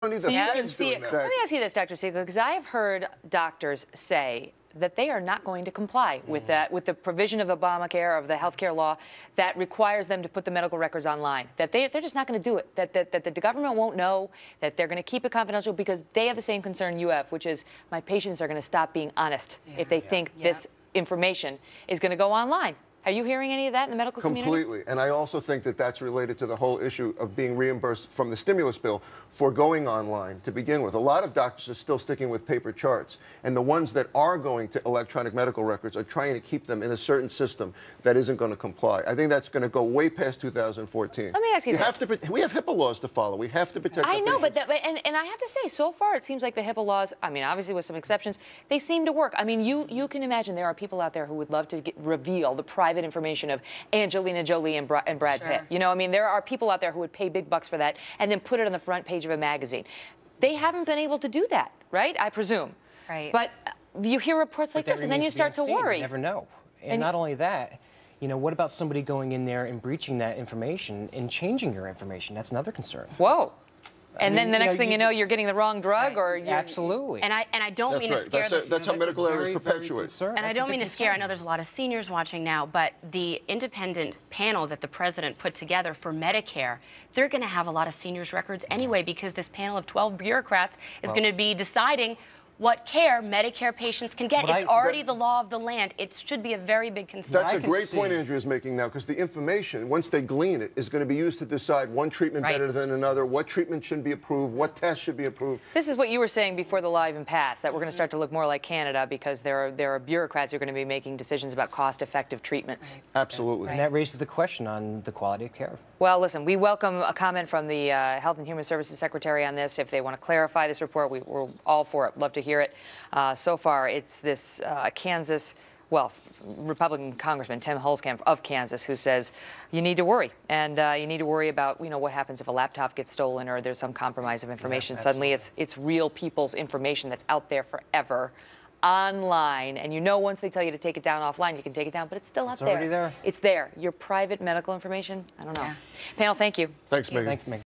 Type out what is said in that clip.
need So the you can feds see doing it. that. Let me ask you this, Dr. Siegel, because I have heard doctors say that they are not going to comply with that, with the provision of Obamacare, of the health care law that requires them to put the medical records online. That they're just not going to do it. That the government won't know. That they're going to keep it confidential because they have the same concern you have, which is my patients are going to stop being honest if they think this information is going to go online. Are you hearing any of that in the medical community? Completely. And I also think that that's related to the whole issue of being reimbursed from the stimulus bill for going online to begin with. A lot of doctors are still sticking with paper charts. And the ones that are going to electronic medical records are trying to keep them in a certain system that isn't going to comply. I think that's going to go way past 2014. Let me ask you this. We have HIPAA laws to follow. We have to protect our I know, patients. but and I have to say, so far it seems like the HIPAA laws, I mean, obviously with some exceptions, they seem to work. I mean, you can imagine there are people out there who would love to reveal the private information of Angelina Jolie and Brad Pitt. You know, I mean, there are people out there who would pay big bucks for that and then put it on the front page of a magazine. They haven't been able to do that, right? I presume. Right. But you hear reports like this, and then you start to worry. You never know. And not only that, you know, what about somebody going in there and breaching that information and changing your information? That's another concern. Whoa. And then the next thing you know, you're getting the wrong drug, or you're... Absolutely. And I don't mean to scare That's how medical errors perpetuate. And I don't mean to scare. I know there's a lot of seniors watching now, but the independent panel that the president put together for Medicare, they're going to have a lot of seniors' records anyway, because this panel of 12 bureaucrats is going to be deciding what care Medicare patients can get. It's already the law of the land. It should be a very big concern. That's a great point Andrea's making now, because the information, once they glean it, is going to be used to decide one treatment better than another, what treatment should be approved, what tests should be approved. This is what you were saying before the law even passed, that we're going to start to look more like Canada because there are bureaucrats who are going to be making decisions about cost-effective treatments. Absolutely. And that raises the question on the quality of care. Well, listen, we welcome a comment from the Health and Human Services Secretary on this. If they want to clarify this report, we're all for it. Love to hear it. So far, it's this Kansas, well, Republican Congressman Tim Hulskamp of Kansas, who says you need to worry, and you need to worry about, you know, what happens if a laptop gets stolen or there's some compromise of information. Suddenly, it's real people's information that's out there forever. Online, and you know, once they tell you to take it down offline, you can take it down, but it's still out there. It's already there. It's there. Your private medical information, I don't know. Panel, thank you. Thanks, Megan. Thank you, Megan.